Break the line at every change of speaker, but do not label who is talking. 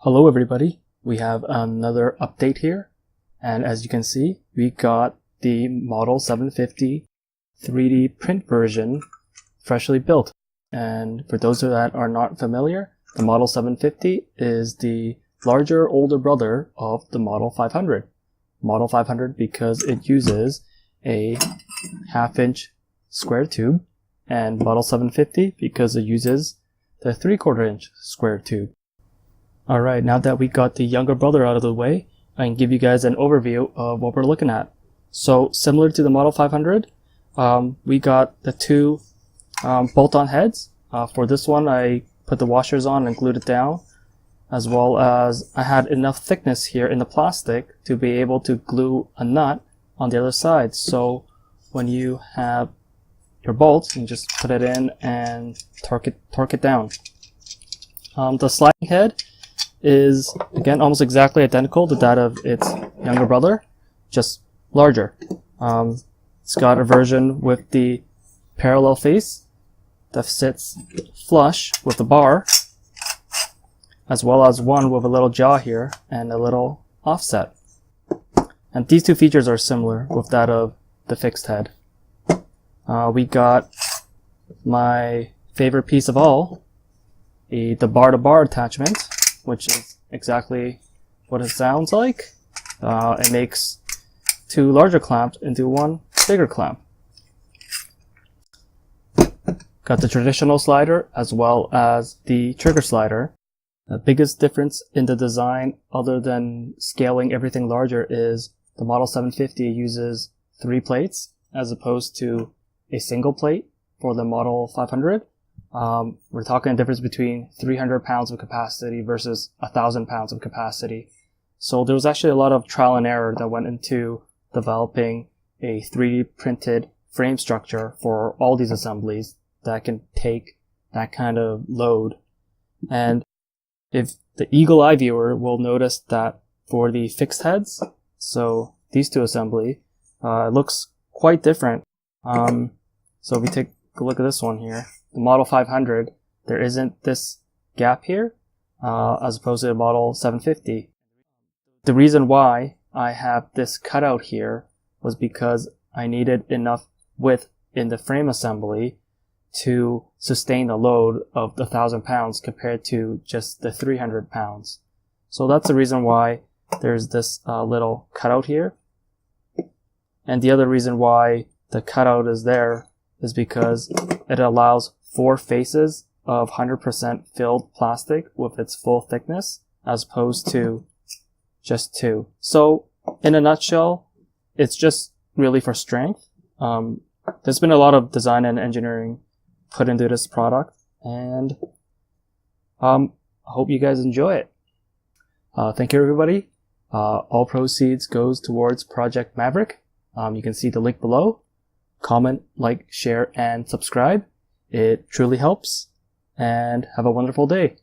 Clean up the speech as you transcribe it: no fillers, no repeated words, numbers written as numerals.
Hello everybody, we have another update here, and as you can see we got the Model 750 3D print version freshly built. And for those that are not familiar, the Model 750 is the larger older brother of the Model 500. Model 500 because it uses a 1/2-inch square tube, and Model 750 because it uses the 3/4-inch square tube. Alright, now that we got the younger brother out of the way, I can give you guys an overview of what we're looking at. So similar to the Model 500, we got the two bolt-on heads. For this one I put the washers on and glued it down, as well as I had enough thickness here in the plastic to be able to glue a nut on the other side. So when you have your bolt, you just put it in and torque it down. The sliding head is again almost exactly identical to that of its younger brother, just larger. It's got a version with the parallel face that sits flush with the bar, as well as one with a little jaw here and a little offset. And these two features are similar with that of the fixed head. We got my favorite piece of all, the bar-to-bar attachment, which is exactly what it sounds like. It makes two larger clamps into one bigger clamp. Got the traditional slider as well as the trigger slider. The biggest difference in the design, other than scaling everything larger, is the Model 750 uses 3 plates as opposed to a single plate for the Model 500. We're talking a difference between 300 pounds of capacity versus 1,000 pounds of capacity. So there was actually a lot of trial and error that went into developing a 3D printed frame structure for all these assemblies that can take that kind of load. And if the eagle eye viewer will notice that for the fixed heads, so these two assembly, it looks quite different. So if we take a look at this one here, the Model 500, there isn't this gap here, as opposed to the Model 750. The reason why I have this cutout here was because I needed enough width in the frame assembly to sustain the load of the 1,000 pounds compared to just the 300 pounds. So that's the reason why there's this little cutout here. And the other reason why the cutout is there is because it allows 4 faces of 100% filled plastic with its full thickness, as opposed to just 2. So in a nutshell, it's just really for strength. There's been a lot of design and engineering put into this product, and I hope you guys enjoy it. Thank you everybody. All proceeds goes towards Project Maverick. You can see the link below. Comment, like, share, and subscribe. It truly helps, and have a wonderful day.